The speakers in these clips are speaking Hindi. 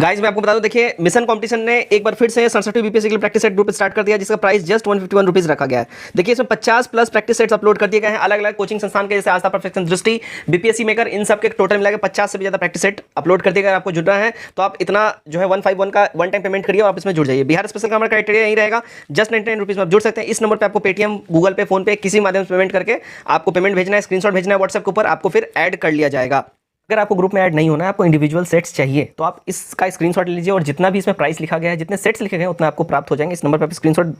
गाइस मैं आपको बता दूं, देखिए मिशन कंपटीशन ने एक बार फिर से 67 बीपीएससी के लिए प्रैक्टिस सेट ग्रुप स्टार्ट कर दिया, जिसका प्राइस जस्ट 151 रुपीज रखा गया है। देखिए इसमें 50 प्लस प्रैक्टिस सेट्स अपलोड कर दिए गए हैं अलग अलग कोचिंग संस्थान के, जैसे आस्था, परफेक्शन, दृष्टि, बीपीएससी मेकर, इन सब के टोटल मिला के 50 से भी ज्यादा प्रैक्टिस सेट अपलोड कर दिए गए। आपको जुड़ना है तो आप इतना जो है 151 का वन टाइम पेमेंट करिए और आप इसमें जुड़ जाइए। बिहार स्पेशल का हमारा क्राइटेरिया यही रहेगा, जस्ट 99 रुपीज में आप जुड़ सकते हैं। इस नंबर पर आपको पेटीएम, गूगल पे, फोन पे किसी माध्यम से पेमेंट करके आपको पेमेंट भेजना है, स्क्रीनशॉट भेजना है व्हाट्सएप के ऊपर, आपको फिर ऐड कर लिया जाएगा। अगर आपको ग्रुप में ऐड नहीं होना है, आपको इंडिविजुअल सेट्स चाहिए, तो आप इसका स्क्रीनशॉट ले लीजिए और जितना भी इसमें प्राइस लिखा गया है, जितने सेट्स लिखे गए हैं उतना आपको प्राप्त हो जाएंगे। इस नंबर पर आप स्क्रीनशॉट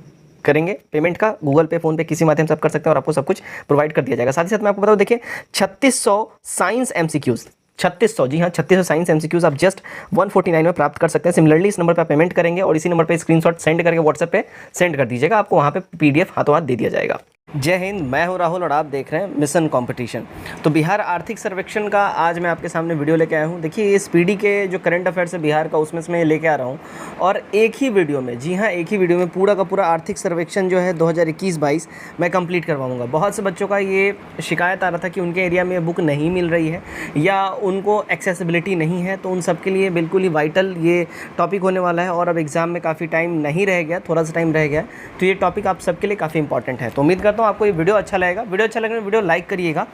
करेंगे पेमेंट का, गूगल पे, फोन पे किसी माध्यम से आप कर सकते हैं और आपको सब कुछ प्रोवाइड कर दिया जाएगा। साथ ही साथ मैं आपको बताऊं, देखिए 3600 साइंस एमसीक्यूज, 3600, जी हाँ 3600 साइंस एमसीक्यूज आप जस्ट 149 में प्राप्त कर सकते हैं। सिमिलरली इस नंबर पर पेमेंट करेंगे और इसी नंबर पर स्क्रीनशॉट सेंड करके व्हाट्सएप पे सेंड कर दीजिएगा, आपको वहाँ पे पीडीएफ हाथों हाथ दे दिया जाएगा। जय हिंद, मैं हूं राहुल और आप देख रहे हैं मिशन कंपटीशन। तो बिहार आर्थिक सर्वेक्षण का आज मैं आपके सामने वीडियो लेके आया हूं। देखिए इस पीडी के जो करंट अफेयर्स है बिहार का, उसमें से मैं लेके आ रहा हूं और एक ही वीडियो में, जी हाँ एक ही वीडियो में पूरा का पूरा आर्थिक सर्वेक्षण जो है 2021-22 मैं कंप्लीट करवाऊंगा। बहुत से बच्चों का ये शिकायत आ रहा था कि उनके एरिया में बुक नहीं मिल रही है या उनको एक्सेसिबिलिटी नहीं है, तो उन सब के लिए बिल्कुल ही वाइटल ये टॉपिक होने वाला है। और अब एग्ज़ाम में काफ़ी टाइम नहीं रह गया, थोड़ा सा टाइम रह गया, तो ये टॉपिक आप सबके लिए काफ़ी इंपॉर्टेंट है। तो उम्मीद करता हूँ आपको ये वीडियो अच्छा लगेगा। वीडियो अच्छा लगने वीडियो लाइक करिएगा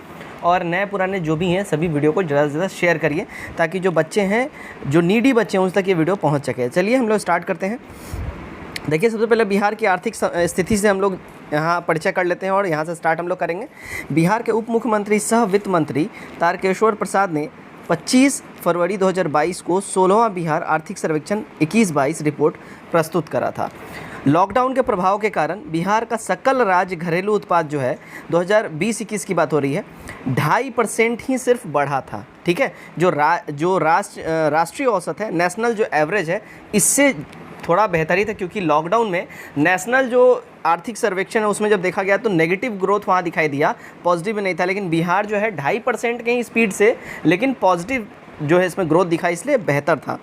और नए पुराने जो भी हैं सभी वीडियो को ज़्यादा से ज़्यादा शेयर करिए, ताकि जो बच्चे हैं, जो नीडी बच्चे हैं, उन तक ये वीडियो पहुंच सके। चलिए हम लोग स्टार्ट करते हैं। देखिए सबसे पहले बिहार की आर्थिक स्थिति से हम लोग यहाँ परिचय कर लेते हैं और यहाँ से स्टार्ट हम लोग करेंगे। बिहार के उप मुख्यमंत्री सह वित्त मंत्री तारकेश्वर प्रसाद ने 25 फरवरी 2022 को 16वां बिहार आर्थिक सर्वेक्षण 21-22 रिपोर्ट प्रस्तुत करा था। लॉकडाउन के प्रभाव के कारण बिहार का सकल राज्य घरेलू उत्पाद जो है 2020-21 की बात हो रही है, 2.5% ही सिर्फ बढ़ा था। ठीक है, जो राष्ट्रीय औसत है, नेशनल जो एवरेज है, इससे थोड़ा बेहतर ही था, क्योंकि लॉकडाउन में नेशनल जो आर्थिक सर्वेक्षण है उसमें जब देखा गया तो नेगेटिव ग्रोथ वहाँ दिखाई दिया, पॉजिटिव नहीं था। लेकिन बिहार जो है 2.5% के ही स्पीड से, लेकिन पॉजिटिव जो है इसमें ग्रोथ दिखाई, इसलिए बेहतर था।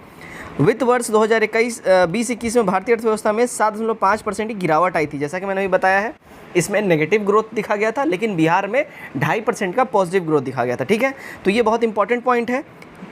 वित्त वर्ष 2021 में भारतीय अर्थव्यवस्था में 7.5% की गिरावट आई थी। जैसा कि मैंने अभी बताया है, इसमें नेगेटिव ग्रोथ दिखा गया था, लेकिन बिहार में 2.5% का पॉजिटिव ग्रोथ दिखा गया था। ठीक है, तो ये बहुत इंपॉर्टेंट पॉइंट है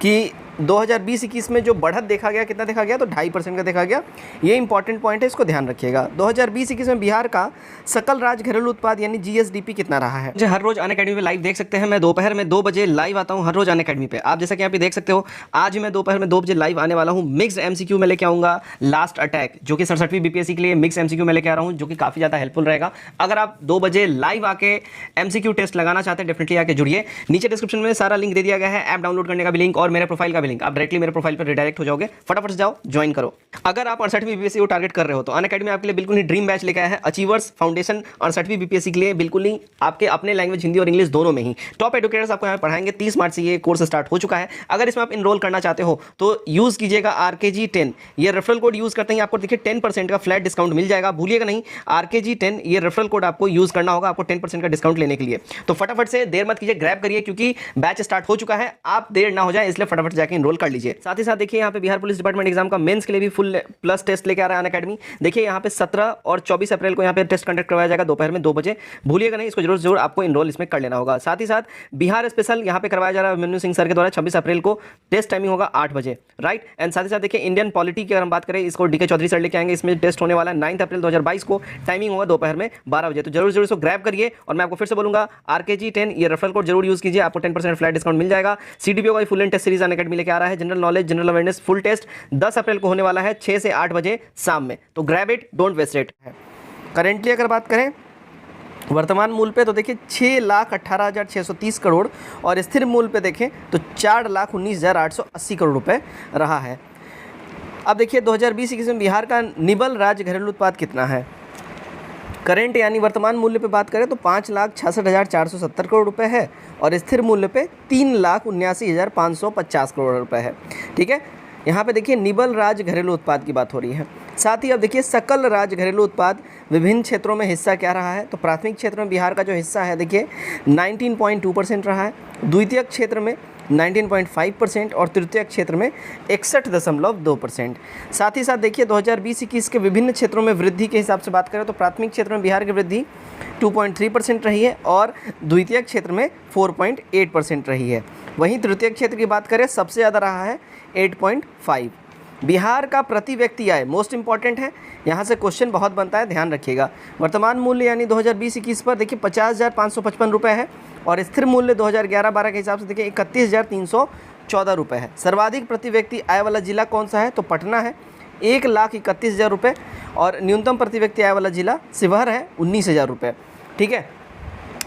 कि 2020-21 में जो बढ़त देखा गया, कितना देखा गया, तो 2.5% का देखा गया। ये इंपॉर्टेंट पॉइंट है, इसको ध्यान रखिएगा। 2020-21 में बिहार का सकल राज्य घरेलू उत्पाद यानी जीएसडीपी कितना रहा है। मुझे हर रोज अनअकैडमी पे लाइव देख सकते हैं। मैं दोपहर में 2 बजे लाइव आता हूँ हर रोज अनअकैडमी पे। आप जैसा कि यहाँ पे देख सकते हो, आज मैं दोपहर में 2 बजे लाइव आने वाला हूँ। मिक्स एमसीक्यू में लेके आऊँगा लास्ट अटैक, जो कि 67वीं बीपीएससी के लिए मिक्स एमसीक्यू में लेके आ रहा हूँ, जो कि काफ़ी ज़्यादा हेल्पफुल रहेगा। अगर आप 2 बजे लाइव आके एमसीक्यू टेस्ट लगाना चाहते हैं, डेफिनेटली आके जुड़िए। नीचे डिस्क्रिप्शन में सारा लिंक दे दिया गया है, ऐप डाउनलोड करने का भी लिंक और मेरे प्रोफाइल का भी लिंक। आप डायरेक्टली मेरे प्रोफाइल पर रिडायरेक्ट हो जाओगे, फटाफट से जाओ, ज्वाइन करो। अगर आप 68वीं बीपीएससी को टारगेट कर रहे हो तो अनअकैडमी आपके लिए बिल्कुल ही ड्रीम बैच लेकर आया है। अचीवर्स फाउंडेशन 68वीं बीपीएससी के लिए बिल्कुल ही आपके अपने लैंग्वेज हिंदी और इंग्लिश दोनों में ही टॉप एडुकेटर्स आपको यहाँ पढ़ाएंगे। 30 मार्च से ये कोर्स स्टार्ट हो चुका है। अगर इसमें आप इनरोल करना चाहते हो तो यूज कीजिएगा RKG10, ये रेफरल कोड यूज करते हैं आपको देखिए 10% का फ्लैट डिस्काउंट मिल जाएगा। भूलिएगा नहीं, RKG10 ये रेफरल कोड आपको यूज करना होगा आपको 10% का डिस्काउंट लेने के लिए। तो फटाफट से देर मत कीजिए, ग्रैब करिए, क्योंकि बैच स्टार्ट हो चुका है, आप देर ना हो जाए, इसलिए फटाफट जाकर इनरोल कर लीजिए। साथ ही साथ देखिए यहाँ पे बिहार पुलिस डिपार्टमेंट एग्जाम का मेंस के लिए भी फुल प्लस टेस्ट लेके आ रहा है अनअकैडमी। देखिए यहाँ पे 17 और 24 अप्रैल को यहाँ पे टेस्ट कंडक्ट करवाया जाएगा दोपहर में 2 बजे। भूलिएगा नहीं, इसको जरूर आपको इनरोल इसमें कर लेना होगा। साथ ही साथ बिहार स्पेशल यहाँ पे करवाया जा रहा है अभिमन्यु सिंह सर के द्वारा। 26 अप्रैल को टेस्ट टाइमिंग होगा 8 बजे, राइट। एंड साथ ही साथ देखिए इंडियन पॉलिटी की अगर हम बात करें, इसको डीके चौधरी सर लेके आएंगे। इसमें टेस्ट होने वाला है 9 अप्रैल 2022 को, टाइमिंग होगा दोपहर में 12 बजे। तो जरूर इसको ग्रैब करिए। और मैं आपको फिर से बोलूंगा, RKG10 ये रेफरल कोड जरूर यूज कीजिए, आपको 10% फ्लैट डिस्काउंट मिल जाएगा। CDPO का full and test series Unacademy लेके आ रहा है। General knowledge, general awareness full test 10 अप्रैल को होने वाला है 6 से 8 बजे शाम में। तो grab it, don't waste it. Currently अगर बात करें वर्तमान मूल्य पे, तो देखिए 6,18,630 करोड़ और स्थिर मूल्य पे देखें तो 4,19,880 करोड़ रुपए रहा है। अब देखिए 2020-21 में बिहार का निबल राज्य घरेलू उत्पाद कितना है। करेंट यानी वर्तमान मूल्य पे बात करें तो 5,66,470 करोड़ रुपए है और स्थिर मूल्य पे 3,79,550 करोड़ रुपए है। ठीक है, यहाँ पे देखिए निबल राज्य घरेलू उत्पाद की बात हो रही है। साथ ही अब देखिए सकल राज्य घरेलू उत्पाद विभिन्न क्षेत्रों में हिस्सा क्या रहा है। तो प्राथमिक क्षेत्र में बिहार का जो हिस्सा है देखिए 19.2% रहा है, द्वितीयक क्षेत्र में 19.5% और तृतीयक क्षेत्र में 61.2%। साथ ही साथ देखिए 2020-21 के विभिन्न क्षेत्रों में वृद्धि के हिसाब से बात करें तो प्राथमिक क्षेत्र में बिहार की वृद्धि 2.3% रही है और द्वितीयक क्षेत्र में 4.8% रही है। वहीं तृतीयक क्षेत्र की बात करें सबसे ज़्यादा रहा है 8.5। बिहार का प्रति व्यक्ति आय मोस्ट इंपॉर्टेंट है, यहाँ से क्वेश्चन बहुत बनता है, ध्यान रखिएगा। वर्तमान मूल्य यानी 2020-21 पर देखिए 50,555 रुपये है और स्थिर मूल्य 2011-12 के हिसाब से देखिए 31,314 रुपये है। सर्वाधिक प्रति व्यक्ति आय वाला जिला कौन सा है? तो पटना है, 1,31,000 रुपये, और न्यूनतम प्रति व्यक्ति आय वाला जिला शिवहर है, 19,000 रुपये। ठीक है,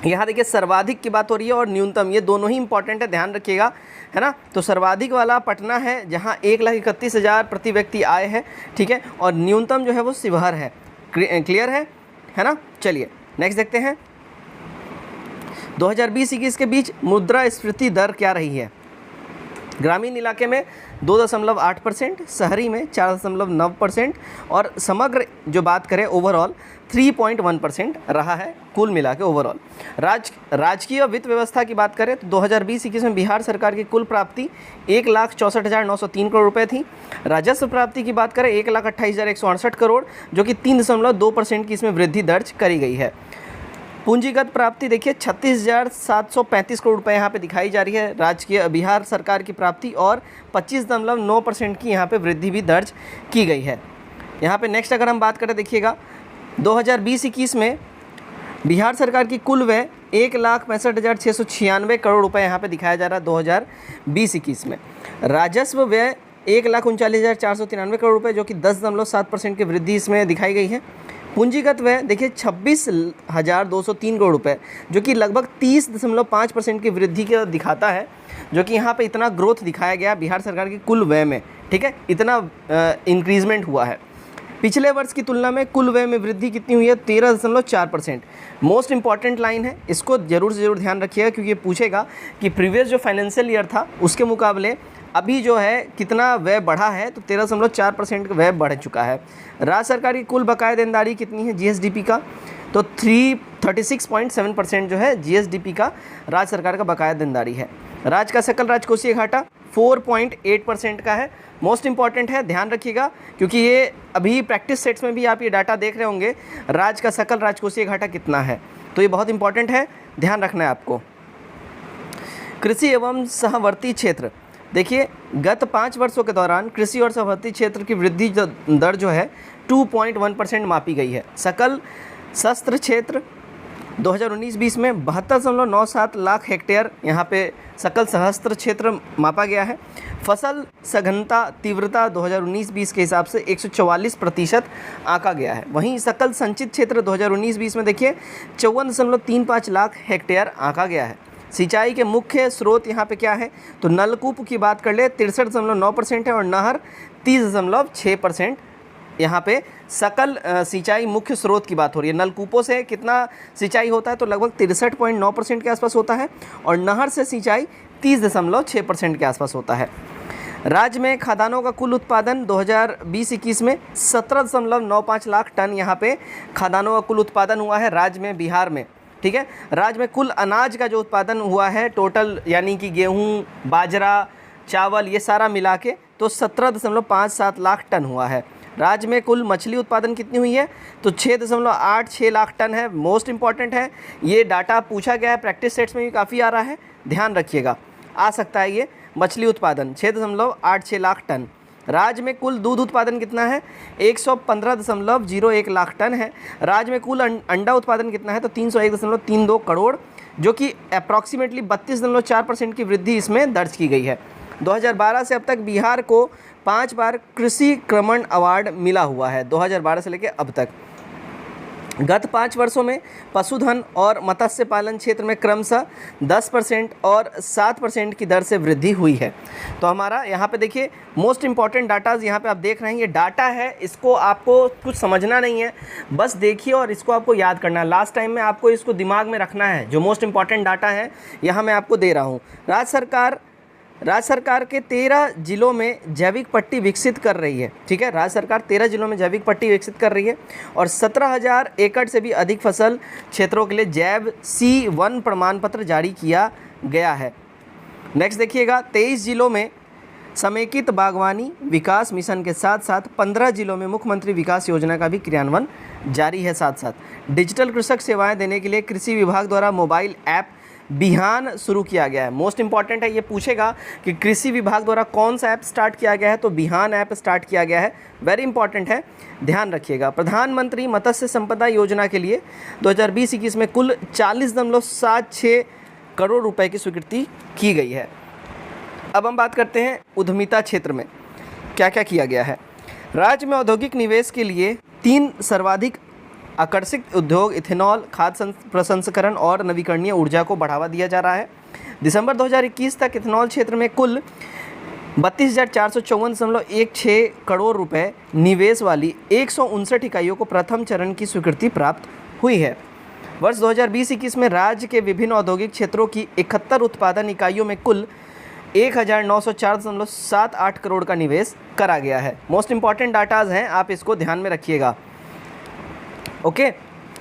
यहाँ देखिए सर्वाधिक की बात हो रही है और न्यूनतम, ये दोनों ही इंपॉर्टेंट है, ध्यान रखिएगा, है ना। तो सर्वाधिक वाला पटना है जहाँ 1,31,000 प्रति व्यक्ति आय है, ठीक है, और न्यूनतम जो है वो शिवहर है। क्लियर है ना। चलिए नेक्स्ट देखते हैं, 2020-21 के बीच मुद्रास्फीति दर क्या रही है? ग्रामीण इलाके में 2.8%, शहरी में 4.9% और समग्र जो बात करें ओवरऑल 3.1% रहा है कुल मिला के ओवरऑल। राजकीय वित्त व्यवस्था की बात करें तो 2020-21 में बिहार सरकार की कुल प्राप्ति 1,64,903 करोड़ रुपए थी। राजस्व प्राप्ति की बात करें 1,28,168 करोड़, जो कि 3.2% की इसमें वृद्धि दर्ज करी गई है। पूंजीगत प्राप्ति देखिए 36,735 करोड़ रुपए यहाँ पे दिखाई जा रही है राजकीय बिहार सरकार की प्राप्ति, और 25.9% की यहाँ पे वृद्धि भी दर्ज की गई है। यहाँ पे नेक्स्ट अगर हम बात करें देखिएगा 2020-21 में बिहार सरकार की कुल व्यय 1,65,696 करोड़ रुपए यहाँ पे दिखाया जा रहा है 2020-21 में। राजस्व व्यय 1,39,493 करोड़ रुपए, जो कि 10.7% की वृद्धि इसमें दिखाई गई है। पूंजीगत व्यय देखिए 26,203 करोड़ रुपए, जो कि लगभग 30.5% की वृद्धि का दिखाता है, जो कि यहाँ पे इतना ग्रोथ दिखाया गया बिहार सरकार की कुल व्यय में। ठीक है, इतना इंक्रीजमेंट हुआ है। पिछले वर्ष की तुलना में कुल व्यय में वृद्धि कितनी हुई है? 13.4%। मोस्ट इंपॉर्टेंट लाइन है, इसको जरूर से जरूर ध्यान रखिएगा, क्योंकि ये पूछेगा कि प्रीवियस जो फाइनेंशियल ईयर था उसके मुकाबले अभी जो है कितना व्यय बढ़ा है, तो 13.4% का व्यय बढ़ चुका है। राज्य सरकार की कुल बकाया देनदारी कितनी है जीएसडीपी का? तो 36.7% जो है जीएसडीपी का राज्य सरकार का बकाया देनदारी है। राज्य का सकल राजकोषीय घाटा 4.8% का है। मोस्ट इंपॉर्टेंट है, ध्यान रखिएगा, क्योंकि ये अभी प्रैक्टिस सेट्स में भी आप ये डाटा देख रहे होंगे, राज्य का सकल राजकोषीय घाटा कितना है, तो ये बहुत इंपॉर्टेंट है, ध्यान रखना है आपको। कृषि एवं सहवर्ती क्षेत्र देखिए, गत 5 वर्षों के दौरान कृषि और सहवर्ती क्षेत्र की वृद्धि दर जो है 2.1% मापी गई है। सकल शस्त्र क्षेत्र 2019-20 में 72.97 लाख हेक्टेयर यहाँ पे सकल सहस्त्र क्षेत्र मापा गया है। फसल सघनता तीव्रता 2019-20 के हिसाब से 144% आंका गया है। वहीं सकल संचित क्षेत्र 2019-20 में देखिए 54.35 लाख हेक्टेयर आंका गया है। सिंचाई के मुख्य स्रोत यहाँ पे क्या है? तो नलकूप की बात कर ले 63.9% है और नहर 30.6%। यहाँ पे सकल सिंचाई मुख्य स्रोत की बात हो रही है। नलकूपों से कितना सिंचाई होता है? तो लगभग 63.9% के आसपास होता है, और नहर से सिंचाई 30.6% के आसपास होता है। राज्य में खाद्यान्नों का कुल उत्पादन 2020-21 में 17.95 लाख टन यहाँ पे खाद्यान्नों का कुल उत्पादन हुआ है राज्य में, बिहार में। ठीक है, राज्य में कुल अनाज का जो उत्पादन हुआ है टोटल, यानी कि गेहूँ, बाजरा, चावल, ये सारा मिला के तो 17.57 लाख टन हुआ है। राज्य में कुल मछली उत्पादन कितनी हुई है? तो 6.86 लाख टन है। मोस्ट इंपॉर्टेंट है, ये डाटा पूछा गया है, प्रैक्टिस सेट्स में भी काफ़ी आ रहा है, ध्यान रखिएगा, आ सकता है ये। मछली उत्पादन 6.86 लाख टन। राज्य में कुल दूध उत्पादन कितना है? 115.01 लाख टन है। राज्य में कुल अंडा उत्पादन कितना है? तो 301.32 करोड़, जो कि अप्रॉक्सीमेटली 32.4% की वृद्धि इसमें दर्ज की गई है। 2012 से अब तक बिहार को 5 बार कृषि क्रमण अवार्ड मिला हुआ है, 2012 से लेकर अब तक। गत 5 वर्षों में पशुधन और मत्स्य पालन क्षेत्र में क्रमशः 10% और 7% की दर से वृद्धि हुई है। तो हमारा यहाँ पे देखिए मोस्ट इंपॉर्टेंट डाटाज यहाँ पे आप देख रहे हैं, ये डाटा है, इसको आपको कुछ समझना नहीं है, बस देखिए और इसको आपको याद करना है। लास्ट टाइम में आपको इसको दिमाग में रखना है, जो मोस्ट इंपॉर्टेंट डाटा है यहाँ मैं आपको दे रहा हूँ। राज्य सरकार के 13 जिलों में जैविक पट्टी विकसित कर रही है। ठीक है, राज्य सरकार 13 जिलों में जैविक पट्टी विकसित कर रही है और 17,000 एकड़ से भी अधिक फसल क्षेत्रों के लिए जैव C1 प्रमाण पत्र जारी किया गया है। नेक्स्ट देखिएगा, 23 जिलों में समेकित बागवानी विकास मिशन के साथ साथ 15 जिलों में मुख्यमंत्री विकास योजना का भी क्रियान्वयन जारी है। साथ साथ डिजिटल कृषक सेवाएं देने के लिए कृषि विभाग द्वारा मोबाइल ऐप बिहान शुरू किया गया है। मोस्ट इंपॉर्टेंट है, ये पूछेगा कि कृषि विभाग द्वारा कौन सा ऐप स्टार्ट किया गया है, तो बिहान ऐप स्टार्ट किया गया है। वेरी इंपॉर्टेंट है, ध्यान रखिएगा। प्रधानमंत्री मत्स्य संपदा योजना के लिए 2020-21 में कुल 40.76 करोड़ रुपए की स्वीकृति की गई है। अब हम बात करते हैं उद्यमिता क्षेत्र में क्या क्या किया गया है। राज्य में औद्योगिक निवेश के लिए 3 सर्वाधिक आकर्षित उद्योग इथेनॉल, खाद्य प्रसंस्करण और नवीकरणीय ऊर्जा को बढ़ावा दिया जा रहा है। दिसंबर 2021 तक इथेनॉल क्षेत्र में कुल 32,454.16 करोड़ रुपए निवेश वाली 159 इकाइयों को प्रथम चरण की स्वीकृति प्राप्त हुई है। वर्ष 2020-21 में राज्य के विभिन्न औद्योगिक क्षेत्रों की 71 उत्पादन इकाइयों में कुल 1,904.78 करोड़ का निवेश करा गया है। मोस्ट इंपॉर्टेंट डाटाज हैं, आप इसको ध्यान में रखिएगा। ओके,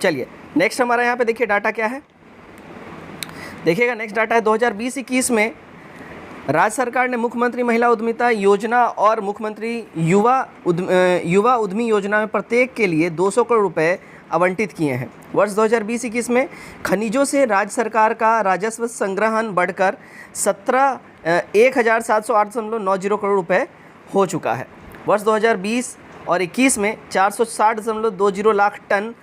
चलिए नेक्स्ट हमारा यहाँ पे देखिए डाटा क्या है। देखिएगा नेक्स्ट डाटा है 2020-21 में राज्य सरकार ने मुख्यमंत्री महिला उद्यमिता योजना और मुख्यमंत्री युवा उद्यमी योजना में प्रत्येक के लिए 200 करोड़ रुपए आवंटित किए हैं। वर्ष 2020-21 में खनिजों से राज्य सरकार का राजस्व संग्रहण बढ़कर 1,708.90 करोड़ रुपए हो चुका है। वर्ष 2020 और 21 में 460.20 लाख टन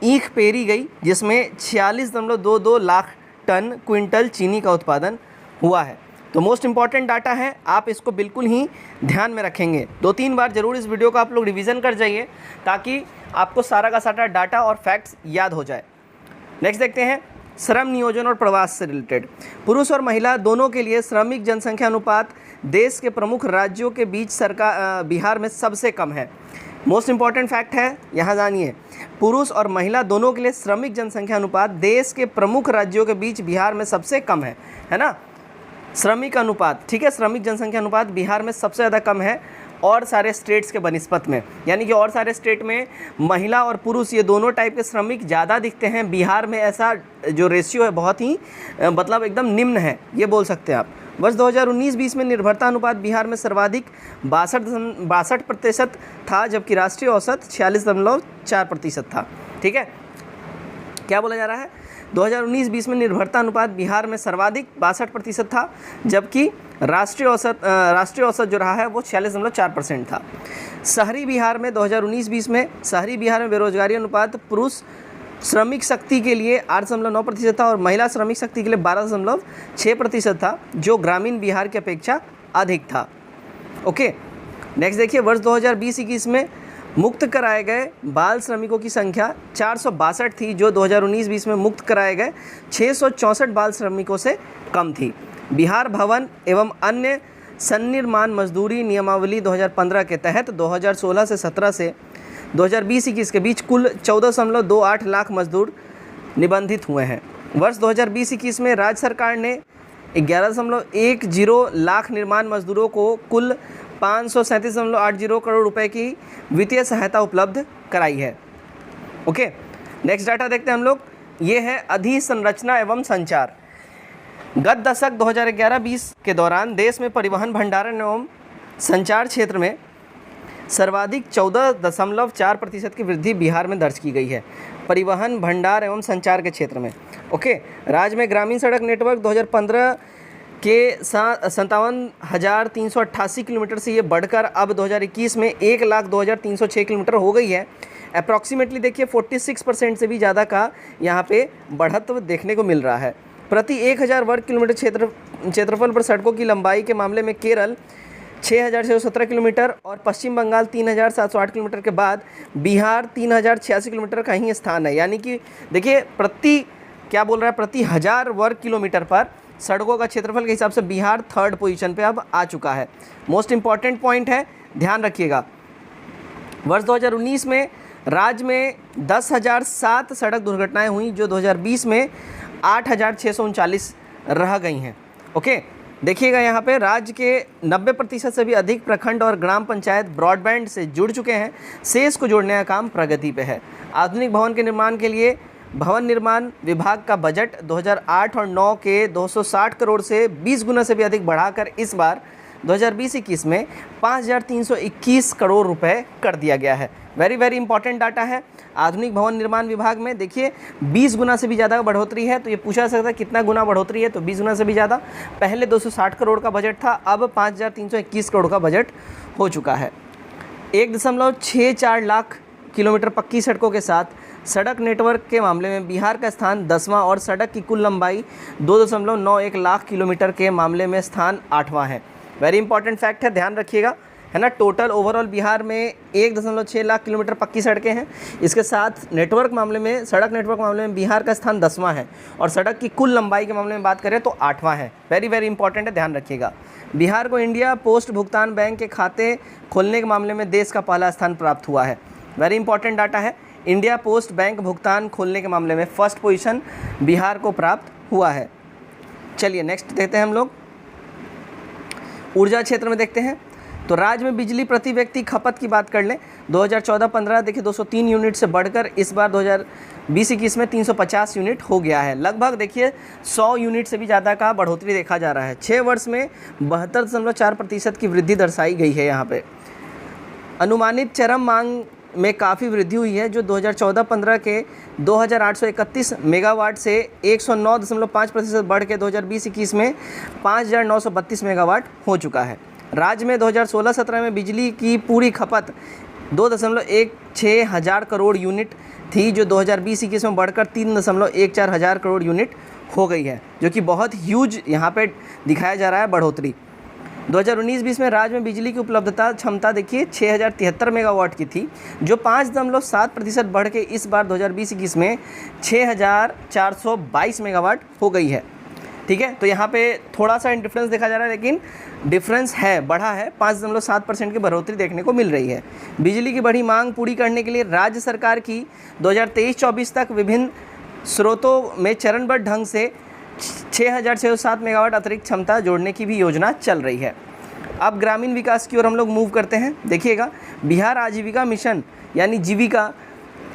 ईख पेरी गई, जिसमें 46.22 लाख टन क्विंटल चीनी का उत्पादन हुआ है। तो मोस्ट इंपॉर्टेंट डाटा है, आप इसको बिल्कुल ही ध्यान में रखेंगे। 2-3 बार जरूर इस वीडियो का आप लोग रिवीजन कर जाइए ताकि आपको सारा का सारा डाटा और फैक्ट्स याद हो जाए। नेक्स्ट देखते हैं श्रम नियोजन और प्रवास से रिलेटेड। पुरुष और महिला दोनों के लिए श्रमिक जनसंख्या अनुपात देश के प्रमुख राज्यों के बीच बिहार में सबसे कम है। मोस्ट इंपॉर्टेंट फैक्ट है, यहाँ जानिए। पुरुष और महिला दोनों के लिए श्रमिक जनसंख्या अनुपात देश के प्रमुख राज्यों के बीच बिहार में सबसे कम है ना। श्रमिक अनुपात, ठीक है, श्रमिक जनसंख्या अनुपात बिहार में सबसे ज़्यादा कम है और सारे स्टेट्स के बनिस्पत में, यानी कि और सारे स्टेट में महिला और पुरुष ये दोनों टाइप के श्रमिक ज़्यादा दिखते हैं। बिहार में ऐसा जो रेशियो है बहुत ही मतलब एकदम निम्न है, ये बोल सकते हैं आप। वर्ष 2019-20 में निर्भरता अनुपात बिहार में सर्वाधिक 62% था, जबकि राष्ट्रीय औसत 46.4% था। ठीक है, क्या बोला जा रहा है, 2019-20 में निर्भरता अनुपात बिहार में सर्वाधिक 62% था, जबकि राष्ट्रीय औसत जो रहा है वो 46.4% था। शहरी बिहार में 2019-20 में शहरी बिहार में बेरोजगारी अनुपात पुरुष श्रमिक शक्ति के लिए 8.9% था और महिला श्रमिक शक्ति के लिए 12.6% था, जो ग्रामीण बिहार की अपेक्षा अधिक था। ओके, नेक्स्ट देखिए, वर्ष 2020-21 में मुक्त कराए गए बाल श्रमिकों की संख्या 462 थी, जो 2019-20 में मुक्त कराए गए 664 बाल श्रमिकों से कम थी। बिहार भवन एवं अन्य सन्निर्माण मजदूरी नियमावली 2015 के तहत 2016 से 17 से 2020-21 के बीच कुल 14.28 लाख मजदूर निबंधित हुए हैं। वर्ष 2020-21 में राज्य सरकार ने 11.10 लाख निर्माण मजदूरों को कुल 537.80 करोड़ रुपए की वित्तीय सहायता उपलब्ध कराई है। ओके, नेक्स्ट डाटा देखते हैं हम लोग, ये है अधिसंरचना एवं संचार। गत दशक 2011-20 के दौरान देश में परिवहन, भंडारण एवं संचार क्षेत्र में सर्वाधिक 14.4% की वृद्धि बिहार में दर्ज की गई है। परिवहन, भंडार एवं संचार के क्षेत्र में। ओके, राज्य में ग्रामीण सड़क नेटवर्क 2015 के 57,388 किलोमीटर से ये बढ़कर अब 2021 में 1,02,306 किलोमीटर हो गई है। अप्रॉक्सीमेटली देखिए 46% से भी ज़्यादा का यहाँ पे बढ़त देखने को मिल रहा है। प्रति 1,000 वर्ग किलोमीटर क्षेत्रफल पर सड़कों की लंबाई के मामले में केरल 6,617 किलोमीटर और पश्चिम बंगाल 3,708 किलोमीटर के बाद बिहार 3,086 किलोमीटर का ही स्थान है। यानी कि देखिए प्रति 1,000 वर्ग किलोमीटर पर सड़कों का क्षेत्रफल के हिसाब से बिहार 3rd पोजीशन पे अब आ चुका है। मोस्ट इंपॉर्टेंट पॉइंट है, ध्यान रखिएगा। वर्ष 2019 में राज्य में 10,007 सड़क दुर्घटनाएं हुई, जो 2020 में 8,639 रह गई हैं। ओके, देखिएगा यहाँ पे राज्य के 90% से भी अधिक प्रखंड और ग्राम पंचायत ब्रॉडबैंड से जुड़ चुके हैं। शेष को जोड़ने का काम प्रगति पे है। आधुनिक भवन के निर्माण के लिए भवन निर्माण विभाग का बजट 2008 और 9 के 260 करोड़ से 20 गुना से भी अधिक बढ़ाकर इस बार 2020-21 में 5,321 करोड़ रुपए कर दिया गया है। वेरी वेरी इंपॉर्टेंट डाटा है। आधुनिक भवन निर्माण विभाग में देखिए 20 गुना से भी ज़्यादा बढ़ोतरी है। तो ये पूछा जा सकता है कितना गुना बढ़ोतरी है, तो 20 गुना से भी ज़्यादा। पहले 260 करोड़ का बजट था, अब 5,321 करोड़ का बजट हो चुका है। 1.64 लाख किलोमीटर पक्की सड़कों के साथ सड़क नेटवर्क के मामले में बिहार का स्थान 10वां और सड़क की कुल लंबाई 2.91 लाख किलोमीटर के मामले में स्थान 8वां है। वेरी इंपॉर्टेंट फैक्ट है, ध्यान रखिएगा, है ना। टोटल ओवरऑल बिहार में 1.6 लाख किलोमीटर पक्की सड़कें हैं। इसके साथ नेटवर्क मामले में, सड़क नेटवर्क मामले में बिहार का स्थान 10वां है और सड़क की कुल लंबाई के मामले में बात करें तो 8वां है। वेरी वेरी इंपॉर्टेंट है, ध्यान रखिएगा। बिहार को इंडिया पोस्ट भुगतान बैंक के खाते खोलने के मामले में देश का पहला स्थान प्राप्त हुआ है। वेरी इंपॉर्टेंट डाटा है। इंडिया पोस्ट बैंक भुगतान खोलने के मामले में फर्स्ट पोजीशन बिहार को प्राप्त हुआ है। चलिए नेक्स्ट देखते हैं हम लोग। ऊर्जा क्षेत्र में देखते हैं तो राज्य में बिजली प्रति व्यक्ति खपत की बात कर लें, 2014-15 देखिए 203 यूनिट से बढ़कर इस बार 2020-21 में 350 यूनिट हो गया है। लगभग देखिए 100 यूनिट से भी ज़्यादा का बढ़ोतरी देखा जा रहा है। 6 वर्ष में 72.4% की वृद्धि दर्शाई गई है। यहाँ पे अनुमानित चरम मांग में काफ़ी वृद्धि हुई है, जो 2014-15 के 2,831 मेगावाट से 109.5% बढ़ के 2020-21 में 5,932 मेगावाट हो चुका है। राज्य में 2016-17 में बिजली की पूरी खपत 2.16 हज़ार करोड़ यूनिट थी, जो 2020-21 में बढ़कर 3.14 हज़ार करोड़ यूनिट हो गई है, जो कि बहुत ह्यूज यहाँ पे दिखाया जा रहा है बढ़ोतरी। 2019-20 में राज्य में बिजली की उपलब्धता क्षमता देखिए 6,073 मेगावाट की थी, जो 5.7% बढ़ के इस बार 2020-21 में 6,422 मेगावाट हो गई है। ठीक है, तो यहाँ पे थोड़ा सा डिफरेंस देखा जा रहा है, लेकिन डिफरेंस है, बढ़ा है, 5.7% की बढ़ोतरी देखने को मिल रही है। बिजली की बढ़ी मांग पूरी करने के लिए राज्य सरकार की 2023-24 तक विभिन्न स्रोतों में चरणबद्ध ढंग से 6,607 मेगावाट अतिरिक्त क्षमता जोड़ने की भी योजना चल रही है। अब ग्रामीण विकास की ओर हम लोग मूव करते हैं। देखिएगा, बिहार आजीविका मिशन यानी जीविका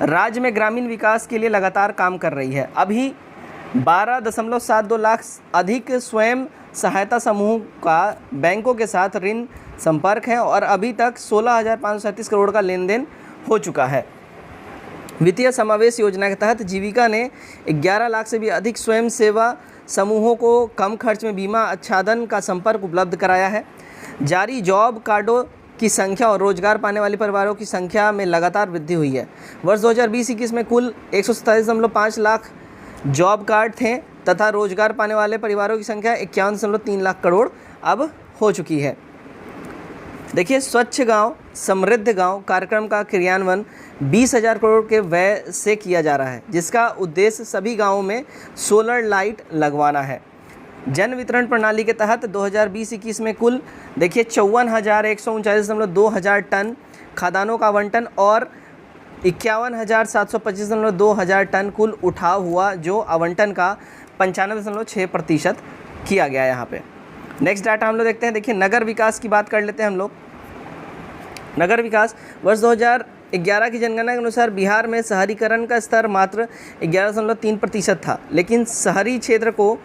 राज्य में ग्रामीण विकास के लिए लगातार काम कर रही है। अभी 12.72 लाख अधिक स्वयं सहायता समूह का बैंकों के साथ ऋण संपर्क है और अभी तक 16,537 करोड़ का लेन देन हो चुका है। वित्तीय समावेश योजना के तहत जीविका ने 11 लाख से भी अधिक स्वयं सेवा समूहों को कम खर्च में बीमा आच्छादन का संपर्क उपलब्ध कराया है। जारी जॉब कार्डों की संख्या और रोजगार पाने वाले परिवारों की संख्या में लगातार वृद्धि हुई है। वर्ष 2020-21 में कुल 147.5 लाख जॉब कार्ड थे तथा रोजगार पाने वाले परिवारों की संख्या 51.3 लाख करोड़ अब हो चुकी है। देखिए, स्वच्छ गांव समृद्ध गांव कार्यक्रम का क्रियान्वयन 20,000 करोड़ के व्यय से किया जा रहा है, जिसका उद्देश्य सभी गांवों में सोलर लाइट लगवाना है। जन वितरण प्रणाली के तहत 2020-21 में कुल देखिए 54,139.2 हज़ार टन खाद्यान्नों का आवंटन और 51,725.2 हज़ार टन कुल उठाव हुआ, जो आवंटन का 95.6% किया गया यहाँ पे। नेक्स्ट डाटा हम लोग देखते हैं। देखिए, नगर विकास की बात कर लेते हैं हम लोग। नगर विकास वर्ष 2011 की जनगणना के अनुसार बिहार में शहरीकरण का स्तर मात्र 11.3% था, लेकिन शहरी क्षेत्र को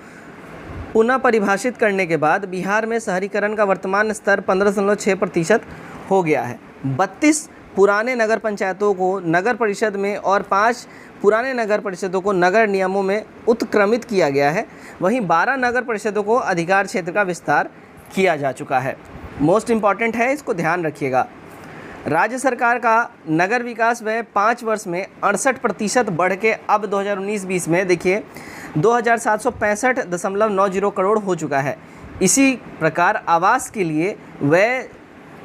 पुनः परिभाषित करने के बाद बिहार में शहरीकरण का वर्तमान स्तर 15.6% हो गया है। 32 पुराने नगर पंचायतों को नगर परिषद में और 5 पुराने नगर परिषदों को नगर नियमों में उत्क्रमित किया गया है। वहीं 12 नगर परिषदों को अधिकार क्षेत्र का विस्तार किया जा चुका है। मोस्ट इम्पॉर्टेंट है, इसको ध्यान रखिएगा। राज्य सरकार का नगर विकास व्यय 5 वर्ष में 68% बढ़ के अब 2019-20 में देखिए 2,765.90 करोड़ हो चुका है। इसी प्रकार आवास के लिए व्यय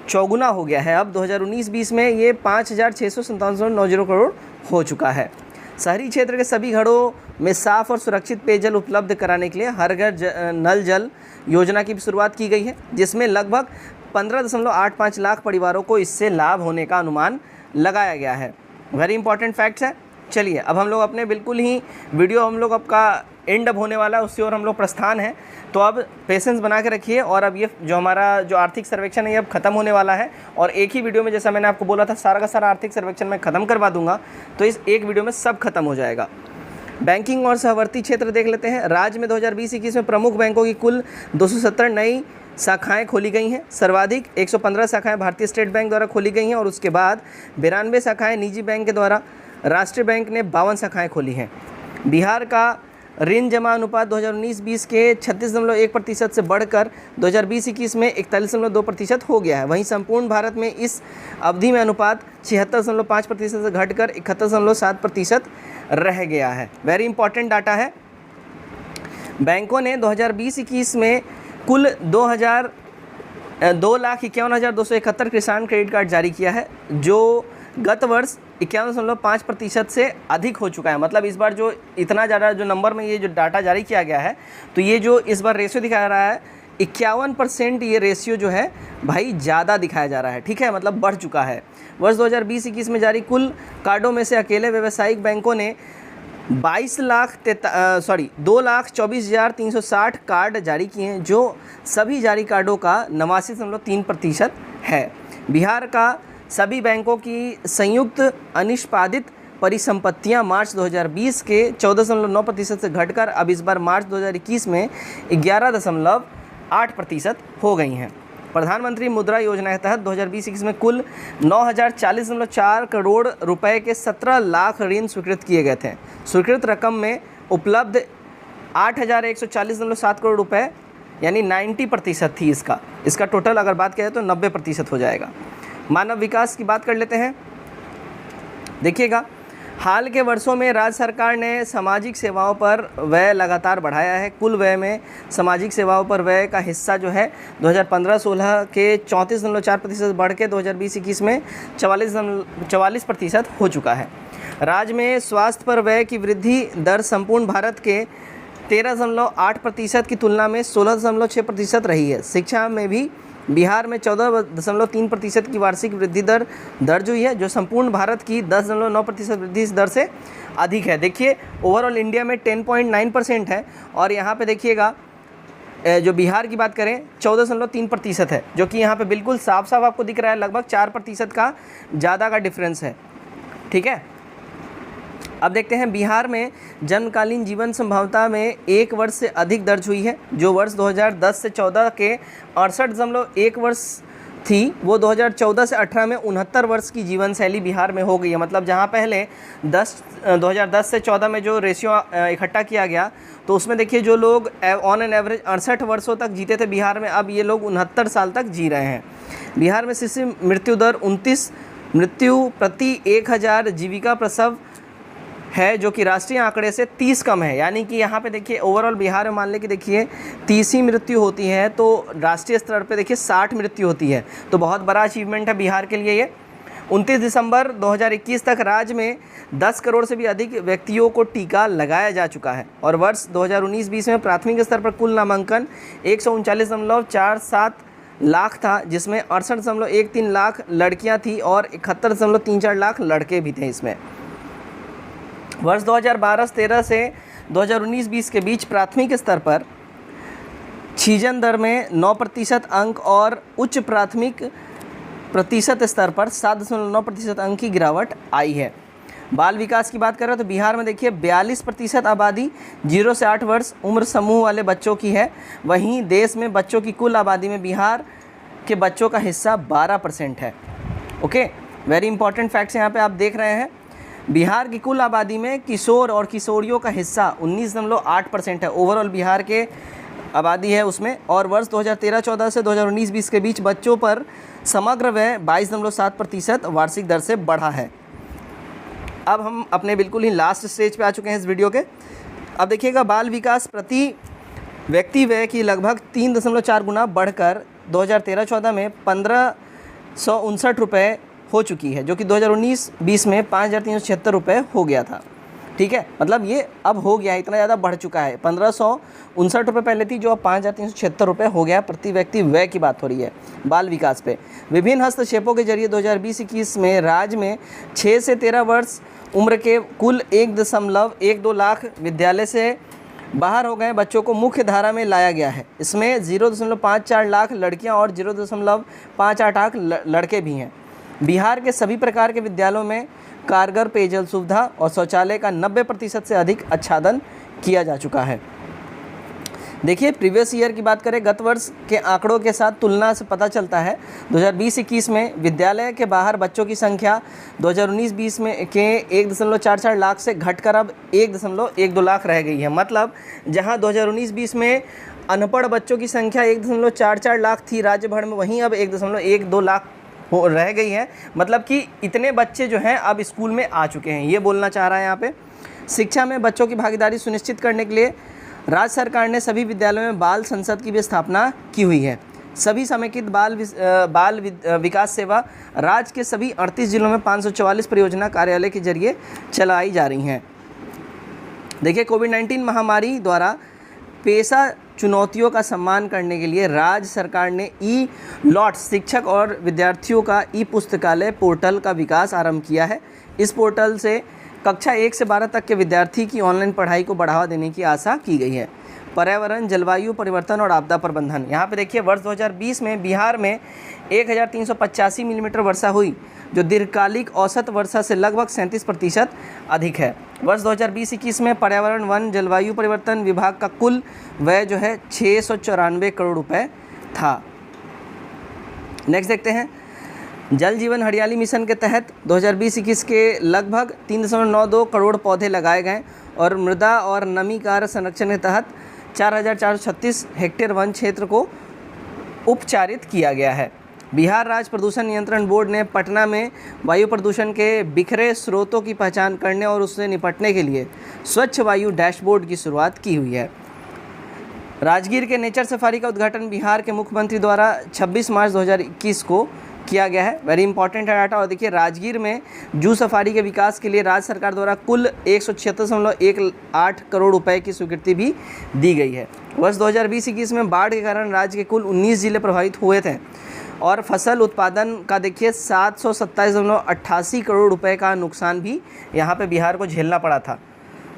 चौगुना हो गया है। अब 2019-20 में ये 5,657.90 करोड़ हो चुका है। शहरी क्षेत्र के सभी घरों में साफ और सुरक्षित पेयजल उपलब्ध कराने के लिए हर घर नल जल योजना की शुरुआत की गई है, जिसमें लगभग 15.85 लाख परिवारों को इससे लाभ होने का अनुमान लगाया गया है। वेरी इंपॉर्टेंट फैक्ट्स है। चलिए, अब हम लोग अपने बिल्कुल ही वीडियो हम लोग आपका एंड अब होने वाला है, उससे और हम लोग प्रस्थान है, तो अब पेशेंस बना के रखिए। और अब ये जो हमारा जो आर्थिक सर्वेक्षण है ये अब खत्म होने वाला है और एक ही वीडियो में, जैसा मैंने आपको बोला था, सारा का सारा आर्थिक सर्वेक्षण मैं खत्म करवा दूंगा, तो इस एक वीडियो में सब खत्म हो जाएगा। बैंकिंग और सहवर्ती क्षेत्र देख लेते हैं। राज्य में 2020-21 में प्रमुख बैंकों की कुल 270 नई शाखाएं खोली गई हैं। सर्वाधिक 115 शाखाएं भारतीय स्टेट बैंक द्वारा खोली गई हैं और उसके बाद 92 शाखाएं निजी बैंक के द्वारा, राष्ट्रीय बैंक ने 52 शाखाएं खोली हैं। बिहार का ऋण जमा अनुपात 2019-20 के 36.1% से बढ़कर 2020-21 में 41.2% हो गया है। वहीं संपूर्ण भारत में इस अवधि में अनुपात 76.5% से घटकर 71.7% रह गया है। वेरी इंपॉर्टेंट डाटा है। बैंकों ने 2020-21 में कुल 2,51,271 किसान क्रेडिट कार्ड जारी किया है, जो गत वर्ष 51.5% से अधिक हो चुका है। मतलब इस बार जो इतना ज़्यादा जो नंबर में ये जो डाटा जारी किया गया है, तो ये जो इस बार रेशियो दिखाया रहा है 51%, ये रेशियो जो है भाई ज़्यादा दिखाया जा रहा है। ठीक है, मतलब बढ़ चुका है। वर्ष 2020-21 में जारी कुल कार्डों में से अकेले व्यावसायिक बैंकों ने 2,24,360 कार्ड जारी किए हैं, जो सभी जारी कार्डों का 89.3% है। बिहार का सभी बैंकों की संयुक्त अनिष्पादित परिसंपत्तियां मार्च 2020 के 14.9% से घटकर अब इस बार मार्च 2021 में 11.8% हो गई हैं। प्रधानमंत्री मुद्रा योजना के तहत 2020-21 में कुल 9,040.4 करोड़ रुपए के 17 लाख ऋण स्वीकृत किए गए थे। स्वीकृत रकम में उपलब्ध 8,140.7 करोड़ रुपए यानी 90% थी इसका टोटल अगर बात किया जाए तो 90% हो जाएगा। मानव विकास की बात कर लेते हैं। देखिएगा, हाल के वर्षों में राज्य सरकार ने सामाजिक सेवाओं पर व्यय लगातार बढ़ाया है। कुल व्यय में सामाजिक सेवाओं पर व्यय का हिस्सा जो है 2015-16 के 34.4% बढ़ के 2020-21 में 44% हो चुका है। राज्य में स्वास्थ्य पर व्यय की वृद्धि दर संपूर्ण भारत के 13.8% की तुलना में 16.6% रही है। शिक्षा में भी बिहार में 14.3% की वार्षिक वृद्धि दर दर्ज हुई है, जो संपूर्ण भारत की 10.9% वृद्धि दर से अधिक है। देखिए, ओवरऑल इंडिया में 10.9% है और यहाँ पे देखिएगा जो बिहार की बात करें 14.3% है, जो कि यहाँ पे बिल्कुल साफ साफ आपको दिख रहा है, लगभग 4% का ज़्यादा का डिफरेंस है। ठीक है, अब देखते हैं बिहार में जन्मकालीन जीवन संभावना में 1 वर्ष से अधिक दर्ज हुई है, जो वर्ष 2010 से 14 के 68.1 वर्ष थी, वो 2014 से 18 में 69 वर्ष की जीवन शैली बिहार में हो गई है। मतलब जहां पहले 2010 से 14 में जो रेशियो इकट्ठा किया गया, तो उसमें देखिए जो लोग ऑन एन एवरेज 68 वर्षों तक जीते थे बिहार में, अब ये लोग 69 साल तक जी रहे हैं। बिहार में शिशु मृत्यु दर 29 मृत्यु प्रति 1000 जीविका प्रसव है, जो कि राष्ट्रीय आंकड़े से 30 कम है। यानी कि यहाँ पे देखिए ओवरऑल बिहार में मान लें कि देखिए 30 ही मृत्यु होती है, तो राष्ट्रीय स्तर पे देखिए 60 मृत्यु होती है, तो बहुत बड़ा अचीवमेंट है बिहार के लिए ये। 29 दिसंबर 2021 तक राज्य में 10 करोड़ से भी अधिक व्यक्तियों को टीका लगाया जा चुका है और वर्ष 2019-20 में प्राथमिक स्तर पर कुल नामांकन 139.47 लाख था, जिसमें 68.13 लाख लड़कियाँ थी और 71.34 लाख लड़के भी थे। इसमें वर्ष 2012-13 से 2019-20 के बीच प्राथमिक स्तर पर छीजन दर में 9% अंक और उच्च प्राथमिक प्रतिशत स्तर पर 7.9% अंक की गिरावट आई है। बाल विकास की बात करें तो बिहार में देखिए 42% आबादी 0 से 8 वर्ष उम्र समूह वाले बच्चों की है। वहीं देश में बच्चों की कुल आबादी में बिहार के बच्चों का हिस्सा 12% है। ओके, वेरी इंपॉर्टेंट फैक्ट्स यहाँ पे आप देख रहे हैं। बिहार की कुल आबादी में किशोर और किशोरियों का हिस्सा 19.8% है। ओवरऑल बिहार के आबादी है उसमें। और वर्ष 2013-14 से 2019-20 के बीच बच्चों पर समग्र व्यय 22.7% वार्षिक दर से बढ़ा है। अब हम अपने बिल्कुल ही लास्ट स्टेज पे आ चुके हैं इस वीडियो के। अब देखिएगा, बाल विकास प्रति व्यक्ति व्यय की लगभग 3.4 गुना बढ़कर 2013-14 में 1559 रुपये हो चुकी है, जो कि 2019-20 में 5,376 रुपये हो गया था। ठीक है, मतलब ये अब हो गया, इतना ज़्यादा बढ़ चुका है। 1559 रुपये पहले थी, जो अब 5,376 रुपये हो गया। प्रति व्यक्ति व्यय की बात हो रही है बाल विकास पे। विभिन्न हस्तक्षेपों के जरिए 2020-21 में राज्य में 6 से 13 वर्ष उम्र के कुल 1.12 लाख विद्यालय से बाहर हो गए बच्चों को मुख्य धारा में लाया गया है। इसमें 0.54 लाख लड़कियां और 0.58 लड़के भी हैं। बिहार के सभी प्रकार के विद्यालयों में कारगर पेयजल सुविधा और शौचालय का 90% से अधिक आच्छादन किया जा चुका है। देखिए प्रीवियस ईयर की बात करें, गत वर्ष के आंकड़ों के साथ तुलना से पता चलता है 2020-21 में विद्यालय के बाहर बच्चों की संख्या 2019-20 में के 1.44 लाख से घटकर अब 1.12 लाख रह गई है। मतलब जहां 2019-20 में अनपढ़ बच्चों की संख्या 1.44 लाख थी राज्य भर में, वहीं अब 1.12 लाख हो रह गई है। मतलब कि इतने बच्चे जो हैं अब स्कूल में आ चुके हैं, ये बोलना चाह रहा है यहाँ पे। शिक्षा में बच्चों की भागीदारी सुनिश्चित करने के लिए राज्य सरकार ने सभी विद्यालयों में बाल संसद की भी स्थापना की हुई है। सभी समेकित बाल विकास सेवा राज्य के सभी 38 जिलों में 544 परियोजना कार्यालय के जरिए चलाई जा रही हैं। देखिए कोविड-19 महामारी द्वारा पेशा चुनौतियों का सम्मान करने के लिए राज्य सरकार ने ई लॉट शिक्षक और विद्यार्थियों का ई पुस्तकालय पोर्टल का विकास आरंभ किया है। इस पोर्टल से कक्षा 1 से 12 तक के विद्यार्थी की ऑनलाइन पढ़ाई को बढ़ावा देने की आशा की गई है। पर्यावरण, जलवायु परिवर्तन और आपदा प्रबंधन, यहाँ पे देखिए वर्ष 2020 में बिहार में 1385 मिलीमीटर वर्षा हुई, जो दीर्घकालिक औसत वर्षा से लगभग 37% अधिक है। वर्ष 2020-21 में पर्यावरण, वन, जलवायु परिवर्तन विभाग का कुल व्यय जो है 694 करोड़ रुपए था। नेक्स्ट देखते हैं, जल जीवन हरियाली मिशन के तहत 2020-21 के लगभग 3.92 करोड़ पौधे लगाए गए और मृदा और नमी कार्य संरक्षण के तहत 4,436 हेक्टेयर वन क्षेत्र को उपचारित किया गया है। बिहार राज्य प्रदूषण नियंत्रण बोर्ड ने पटना में वायु प्रदूषण के बिखरे स्रोतों की पहचान करने और उससे निपटने के लिए स्वच्छ वायु डैशबोर्ड की शुरुआत की हुई है। राजगीर के नेचर सफारी का उद्घाटन बिहार के मुख्यमंत्री द्वारा 26 मार्च 2021 को किया गया है। वेरी इंपॉर्टेंट है डाटा। और देखिए राजगीर में जू सफारी के विकास के लिए राज्य सरकार द्वारा कुल 176.18 करोड़ रुपए की स्वीकृति भी दी गई है। वर्ष 2020-21 में बाढ़ के कारण राज्य के कुल 19 जिले प्रभावित हुए थे और फसल उत्पादन का देखिए 727.88 करोड़ रुपए का नुकसान भी यहाँ पे बिहार को झेलना पड़ा था।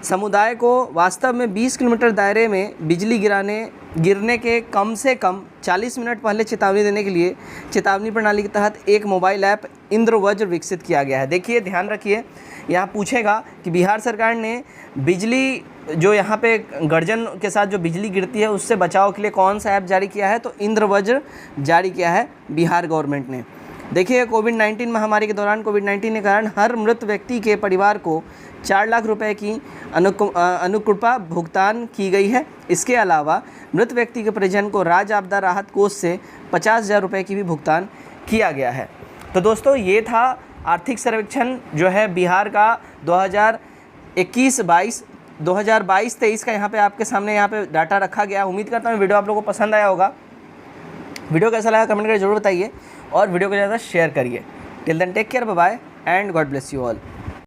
समुदाय को वास्तव में 20 किलोमीटर दायरे में बिजली गिरने के कम से कम 40 मिनट पहले चेतावनी देने के लिए चेतावनी प्रणाली के तहत एक मोबाइल ऐप इंद्रवज्र विकसित किया गया है। देखिए ध्यान रखिए, यहाँ पूछेगा कि बिहार सरकार ने बिजली जो यहाँ पे गर्जन के साथ जो बिजली गिरती है उससे बचाव के लिए कौन सा ऐप जारी किया है, तो इंद्रवज्र जारी किया है बिहार गवर्नमेंट ने। देखिए कोविड-19 महामारी के दौरान कोविड-19 के कारण हर मृत व्यक्ति के परिवार को 4 लाख रुपए की अनुकंपा भुगतान की गई है। इसके अलावा मृत व्यक्ति के परिजन को राज्य आपदा राहत कोष से 50,000 रुपये की भी भुगतान किया गया है। तो दोस्तों ये था आर्थिक सर्वेक्षण जो है बिहार का 2021-22 2022-23 का यहाँ पे आपके सामने यहाँ पे डाटा रखा गया। उम्मीद करता हूँ वीडियो आप लोगों को पसंद आया होगा। वीडियो कैसा लगा कमेंट करके जरूर बताइए और वीडियो को ज़्यादा शेयर करिए। Till then take care, bye bye and God bless you all.